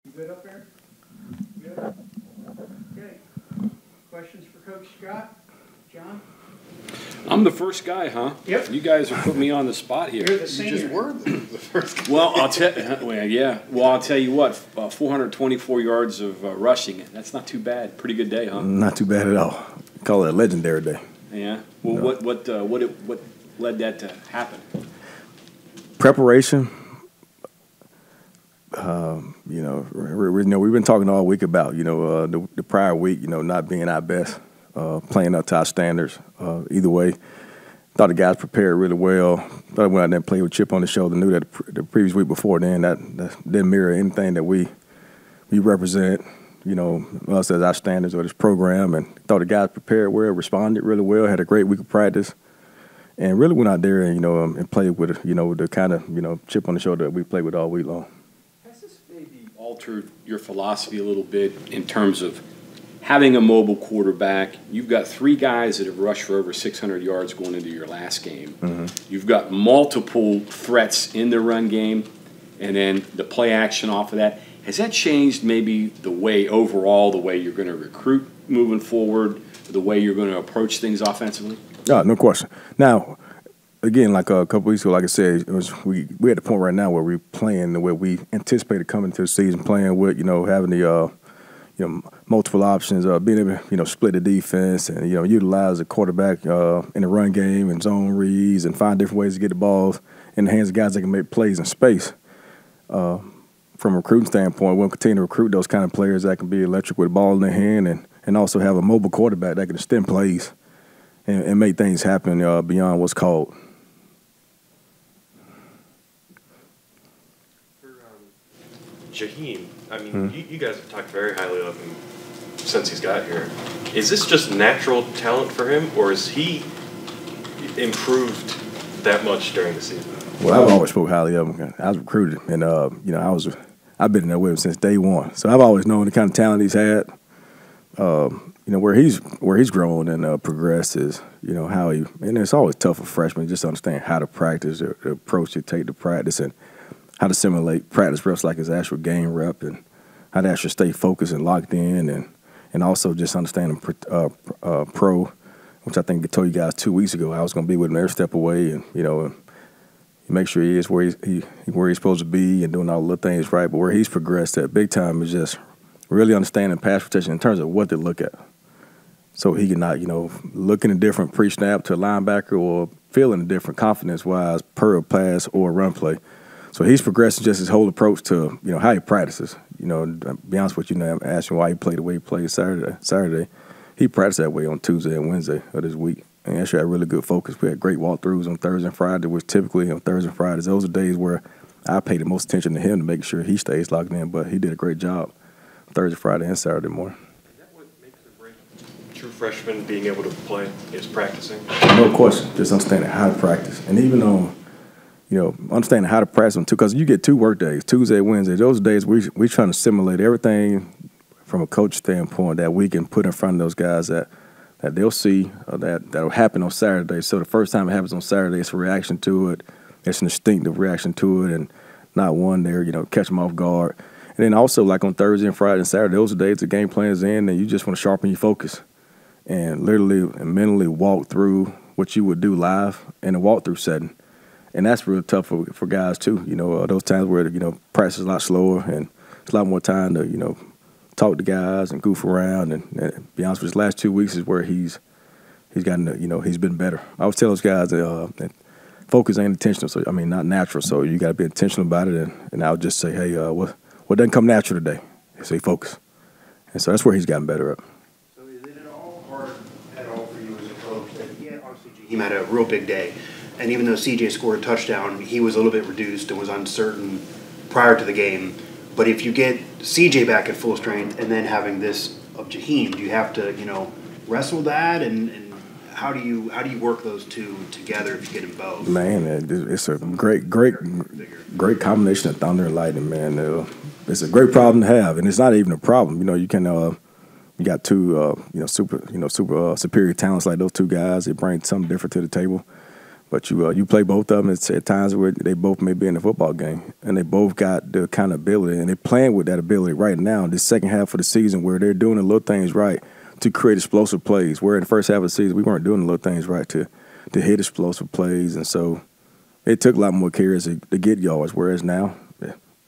You good up there? Good? Okay. Questions for Coach Scott? John? I'm the first guy, huh? Yep. You guys are putting me on the spot here. You're the senior. You just were the first guy. Well, I'll tell you what. 424 yards of rushing. That's not too bad. Pretty good day, huh? Not too bad at all. Call it a legendary day. Yeah. Well, No. what led that to happen? Preparation. We've been talking all week about the prior week, not being our best, playing up to our standards. Either way, thought the guys prepared really well. Thought I went out there and played with chip on the shoulder. Knew that the previous week before then that didn't mirror anything that we represent. Us as our standards or this program, and thought the guys prepared well, responded really well, had a great week of practice, and really went out there and and played with the kind of chip on the shoulder that we played with all week long. Has this maybe altered your philosophy a little bit in terms of having a mobile quarterback? You've got 3 guys that have rushed for over 600 yards going into your last game. Mm-hmm. You've got multiple threats in the run game, and then the play action off of that. Has that changed maybe the way you're going to recruit moving forward, the way you're going to approach things offensively? Yeah, no question. Now, again, like a couple weeks ago, like I said, we at the point right now where we're playing the way we anticipated coming to the season, playing with having the multiple options, being able to split the defense and utilize the quarterback in the run game and zone reads and find different ways to get the balls in the hands of guys that can make plays in space. From a recruiting standpoint, we'll continue to recruit those kind of players that can be electric with the ball in their hand and also have a mobile quarterback that can extend plays and make things happen beyond what's called. For Jahiem, I mean, you guys have talked very highly of him since he's got here. Is this just natural talent for him, or has he improved that much during the season? Well, I've always spoke highly of him. I was recruited, and I've been in there with him since day one. So I've always known the kind of talent he's had. Where he's grown and progressed is how he, and it's always tough for freshmen just to understand how to practice, the approach to take to practice, and how to simulate practice reps like his actual game rep, and how to actually stay focused and locked in, and also just understanding pro, which I think I told you guys 2 weeks ago I was going to be with him every step away, and make sure he is where he's supposed to be and doing all the little things right. But where he's progressed at big time is just really understanding pass protection in terms of what to look at. So he can not, looking at different pre-snap to a linebacker or feeling a different confidence-wise per a pass or a run play. So he's progressing just his whole approach to, how he practices. To be honest with you, I'm asking why he played the way he played Saturday. He practiced that way on Tuesday and Wednesday of this week. And actually had really good focus. We had great walkthroughs on Thursday and Friday, which typically on Thursday and Fridays, those are days where I pay the most attention to him to make sure he stays locked in. But he did a great job Thursday, Friday, and Saturday morning. Is that what makes or breaks true freshmen being able to play, is practicing? No question. Just understanding how to practice. And even on, understanding how to practice them too, because you get 2 work days, Tuesday and Wednesday. Those days we're trying to simulate everything from a coach standpoint that we can put in front of those guys that they'll see that'll happen on Saturday. So the first time it happens on Saturday, it's a reaction to it. It's an instinctive reaction to it, and not one there, catch them off guard. And then also, like on Thursday and Friday and Saturday, those are days the game plan is in, and you just want to sharpen your focus and literally and mentally walk through what you would do live in a walkthrough setting. And that's really tough for guys too. Those times where practice is a lot slower and it's a lot more time to talk to guys and goof around, and be honest with you, his last 2 weeks is where he's gotten he's been better. I always tell those guys that focus ain't intentional, so not natural. So you got to be intentional about it, and I'll just say, hey, what doesn't come natural today? Say focus, and so that's where he's gotten better at. So is it at all hard at all for you as a coach that obviously he had a real big day, and even though CJ scored a touchdown, he was a little bit reduced and was uncertain prior to the game. But if you get CJ back at full strength and then having this of Jahiem, do you have to, wrestle that? And how do you work those two together if you get them both? Man, it's a great combination of thunder and lightning, man. It's a great problem to have, and it's not even a problem. You got 2 super superior talents like those 2 guys. They bring something different to the table. But you play both of them at times where they both may be in the football game, and they both got the kind of ability, and they're playing with that ability right now in this second half of the season where they're doing the little things right to create explosive plays. Where in the first half of the season we weren't doing the little things right to hit explosive plays, and so it took a lot more carries to get yards. Whereas now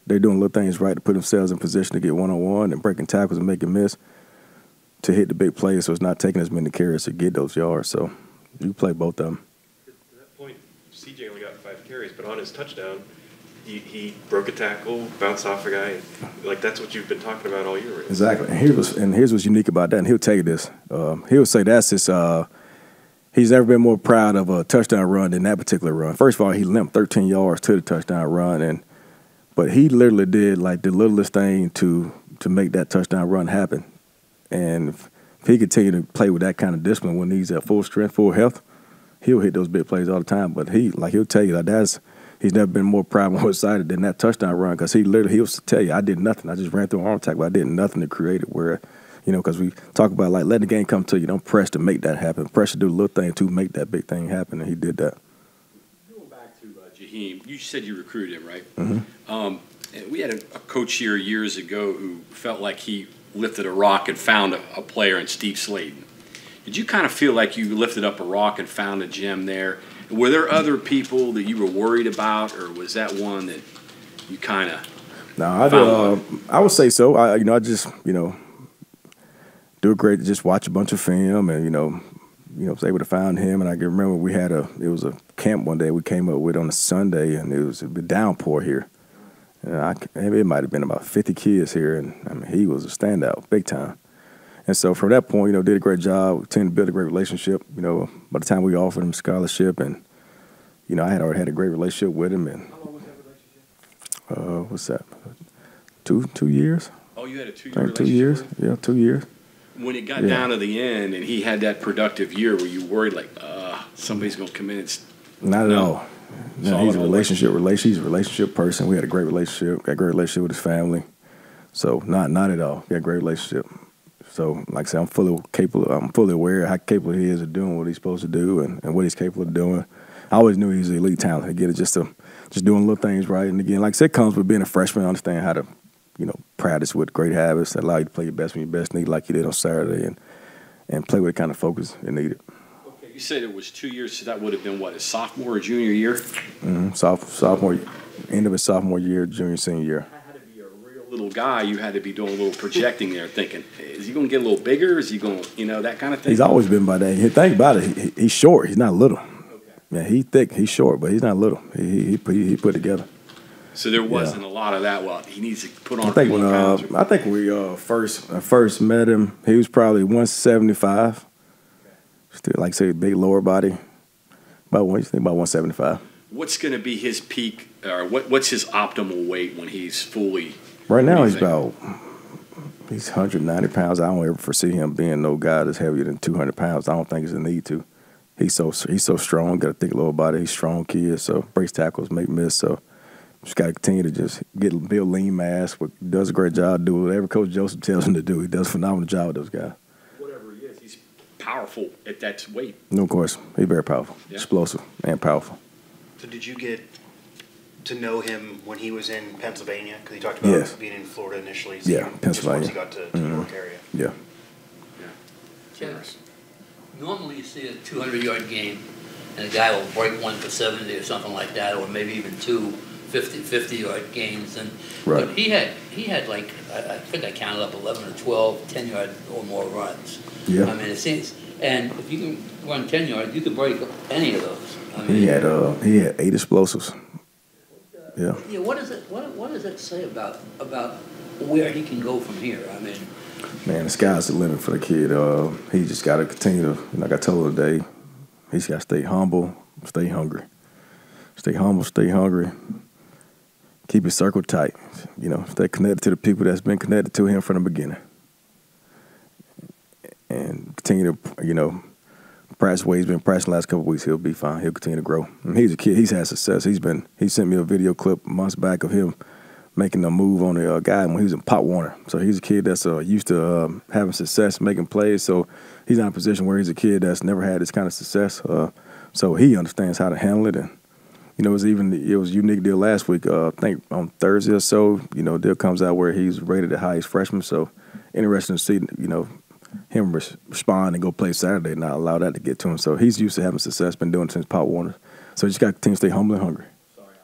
they're doing little things right to put themselves in position to get one-on-one and breaking tackles and making miss to hit the big plays. So it's not taking as many carries to get those yards. So you play both of them. At that point, CJ only got 5 carries, but on his touchdown, he broke a tackle, bounced off a guy, and like that's what you've been talking about all year. Right? Exactly. And here's what's unique about that. And he'll tell you this. He'll say that's his. He's never been more proud of a touchdown run than that particular run. First of all, he limped 13 yards to the touchdown run, but he literally did like the littlest thing to make that touchdown run happen. And if he continue to play with that kind of discipline when he's at full strength, full health, he'll hit those big plays all the time. But he'll tell you he's never been more proud, more excited than that touchdown run because he'll tell you, I did nothing. I just ran through an arm tackle. I did nothing to create it. Where, because we talk about like letting the game come to you. Don't press to make that happen. Press to do the little thing to make that big thing happen, and he did that. Going back to Jahiem, you said you recruited him, right? Mm-hmm. We had a coach here years ago who felt like he lifted a rock and found a player in Steve Slayton. Did you kind of feel like you lifted up a rock and found a gem there? Were there other people that you were worried about, or was that one that you kind of? No, I would say so. I just do a great, just watch a bunch of film, and was able to find him. And I can remember it was a camp one day we came up with on a Sunday, and it was a downpour here. And it might have been about 50 kids here, and I mean he was a standout, big time. And so from that point, did a great job. We tended to build a great relationship. By the time we offered him a scholarship, and I had already had a great relationship with him. And How long was that relationship? What's that? 2 years? Oh, you had a 2-year I think relationship? 2 years. Yeah, 2 years. When it got down to the end and he had that productive year, were you worried like, somebody's going to come in and Not at all. No, he's a relationship. He's a relationship person. We had a great relationship. Got a great relationship with his family. So not at all. Got a great relationship. So like I said, I'm fully aware of how capable he is of doing what he's supposed to do and what he's capable of doing. I always knew he was an elite talent. Again, it's just doing little things right. And again, like I said, it comes with being a freshman, understand how to, practice with great habits that allow you to play your best when your best need, like you did on Saturday, and play with the kind of focus you needed. Okay, you said it was 2 years, so that would have been what, his sophomore or junior year? Mm-hmm. Sophomore, end of his sophomore year, junior, senior year. Had to be a real little guy. You had to be doing a little projecting there, thinking, is he going to get a little bigger? Is he going to, that kind of thing? He's always been by that. Think about it. He's short. He's not little. Okay. Yeah, he's thick. He's short, but he's not little. He put together. So there wasn't a lot of that. Well, he needs to put on. I think when we first met him, he was probably 175. Still, like say, big lower body. About 175. What's going to be his peak, or what's his optimal weight when he's fully? Right now, he's 190 pounds. I don't ever foresee him being no guy that's heavier than 200 pounds. I don't think there's a need to. He's so strong. Got a thick lower body. He's a strong kid. So breaks tackles, make miss. So just got to continue to just build lean mass. Does a great job. Do whatever Coach Joseph tells him to do. He does a phenomenal job with those guys. Whatever he is, he's powerful at that weight. No, of course, he's very powerful, explosive, and powerful. So did you get to know him when he was in Pennsylvania? Because he talked about being in Florida initially. So Pennsylvania. Just once he got to the New York area. Yeah. Yes. Normally you see a 200-yard game, and a guy will break one for 70 or something like that, or maybe even two 50-yard gains. Right. But he had like, I think I counted up 11 or 12 10-yard or more runs. Yeah. I mean, it seems, and if you can run 10 yards, you could break any of those. I mean, he had 8 explosives. Yeah. Yeah. What does that say about where he can go from here? I mean, man, the sky's the limit for the kid. He just got to continue to, like I told him today, he's got to stay humble, stay hungry. Stay humble, stay hungry. Keep his circle tight. Stay connected to the people that's been connected to him from the beginning. And continue to, practice the way he's been practicing the last couple of weeks. He'll be fine. He'll continue to grow. And he's a kid. He's had success. He sent me a video clip months back of him making a move on a guy when he was in Pop Warner. So he's a kid that's used to having success, making plays. So he's not in a position where he's a kid that's never had this kind of success. So he understands how to handle it. And, it was a unique deal last week. I think on Thursday or so, deal comes out where he's rated the highest freshman. So interesting to see, him respond and go play Saturday and not allow that to get to him. So he's used to having success, been doing it since Pop Warner. So you just got to continue to stay humble and hungry. Sorry,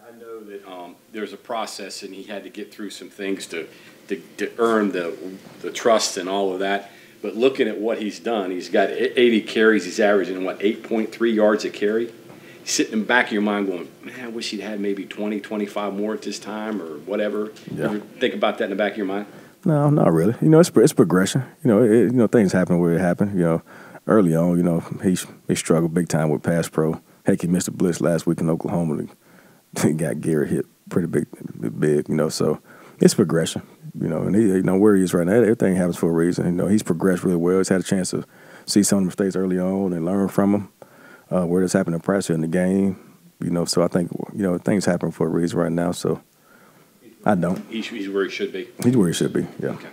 I know that there's a process, and he had to get through some things to earn the trust and all of that. But looking at what he's done, he's got 80 carries. He's averaging, 8.3 yards a carry? He's sitting in the back of your mind going, man, I wish he'd had maybe 20, 25 more at this time or whatever. Yeah. You ever think about that in the back of your mind? No, not really. It's progression. Things happen where it happened. Early on, he struggled big time with pass pro. Heck, he missed a blitz last week in Oklahoma. He got Garrett hit pretty big. So it's progression. And he, where he is right now, everything happens for a reason. He's progressed really well. He's had a chance to see some of the mistakes early on and learn from them. Where this happened in practice in the game. So I think, things happen for a reason right now. So I don't. He's where he should be. He's where he should be. Yeah. Okay.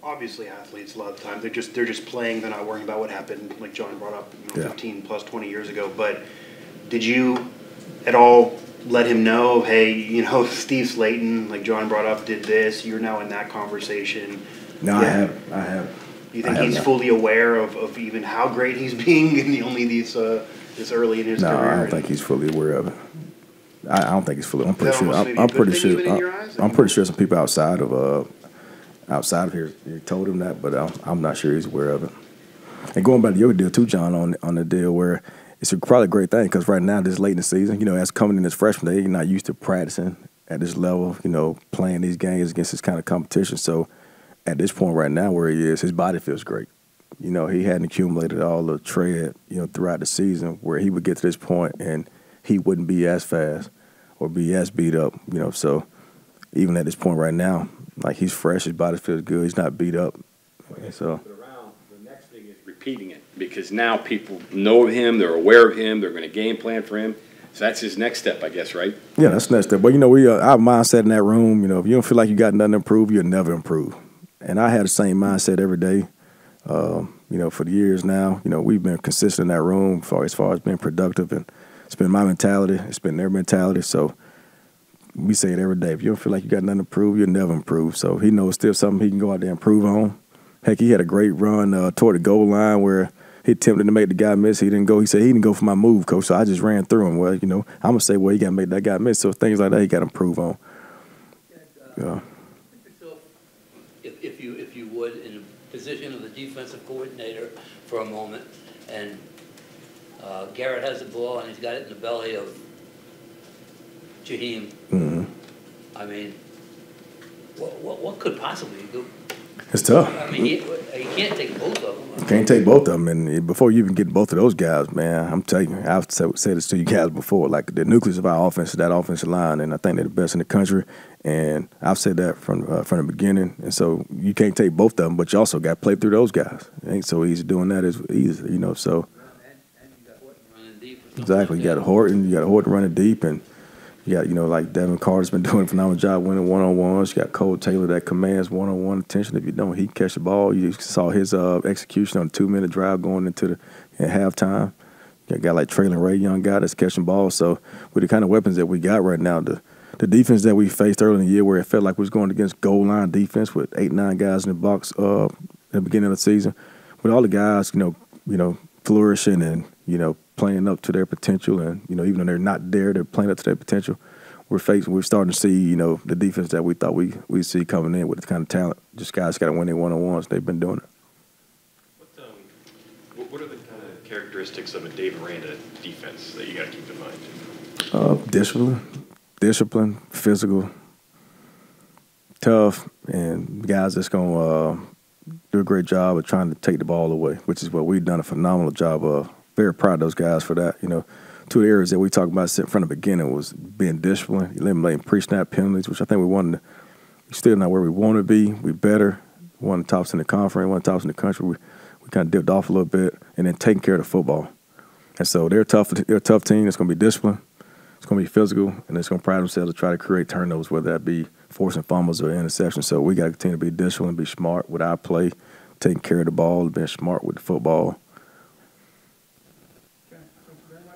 Obviously, athletes a lot of the time they're just playing. They're not worrying about what happened, like John brought up, 15 plus 20 years ago. But did you at all let him know, hey, Steve Slayton, like John brought up, did this? You're now in that conversation. No, yeah. I have. You think he's fully aware of even how great he's being in only this early in his career? No, I don't think he's fully aware of it. I don't think he's fully. I'm pretty sure. I'm pretty sure some people outside of here told him that, but I'm not sure he's aware of it. And going back to your deal too, John, on the deal where it's probably a great thing because right now, this late in the season, as coming in this freshman, they're not used to practicing at this level, playing these games against this kind of competition. So at this point right now where he is, his body feels great. He hadn't accumulated all the tread, throughout the season where he would get to this point and he wouldn't be as fast or be as beat up, So even at this point right now, like he's fresh, his body feels good, he's not beat up. So the next thing is repeating it because now people know him, they're aware of him, they're going to game plan for him. So that's his next step, I guess, right? Yeah, that's the next step. But, our mindset in that room, if you don't feel like you got nothing to improve, you'll never improve. And I had the same mindset every day. For the years now, we've been consistent in that room as far as being productive. And it's been my mentality. It's been their mentality. So we say it every day. If you don't feel like you got nothing to prove, you'll never improve. So he knows still something he can go out there and improve on. Heck, he had a great run toward the goal line where he attempted to make the guy miss. He didn't go. He said he didn't go for my move, coach. So I just ran through him. Well, I'm going to say, well, he got to make that guy miss. So things like that, he got to improve on. Yeah. If you would, in the position of the defensive coordinator for a moment, and Garrett has the ball and he's got it in the belly of Jahiem. Mm-hmm. I mean, what could possibly do? It's tough. I mean, he can't take both of them. You can't take both of them. And before you even get both of those guys, man, I'm telling you, I've said this to you guys before, like the nucleus of our offense is that offensive line, and I think they're the best in the country. And I've said that from the beginning. And so you can't take both of them, but you also got to play through those guys. It ain't so easy doing that as easy, So and you got Horton running deep. Exactly. You got Horton running deep, and you got, like Devin Carter's been doing a phenomenal job winning one-on-ones. You got Cole Taylor that commands one-on-one attention. If you don't, he can catch the ball. You saw his execution on a 2-minute drive going into at halftime. You got a guy like Traylon Ray, young guy that's catching balls. So with the kind of weapons that we got right now, the defense that we faced early in the year where it felt like we was going against goal line defense with 8-9 guys in the box at the beginning of the season, with all the guys, flourishing and, playing up to their potential, and even though they're not there, they're playing up to their potential. We're starting to see the defense that we thought we'd see coming in with the kind of talent. Just guys got to win their one-on-ones. They've been doing it. What are the kind of characteristics of a Dave Aranda defense that you got to keep in mind? Discipline, physical, tough, and guys that's gonna do a great job of trying to take the ball away, which is what we've done a phenomenal job of. Very proud of those guys for that. Two areas that we talked about from the beginning was being disciplined, eliminating pre-snap penalties, which I think we're still not where we want to be. We're better. One of the tops in the conference, one of the tops in the country. We kind of dipped off a little bit, and then taking care of the football. And so they're tough. They're a tough team. It's going to be disciplined. It's going to be physical, and it's going to pride themselves to try to create turnovers, whether that be forcing fumbles or interceptions. So we got to continue to be disciplined, be smart with our play, taking care of the ball, being smart with the football.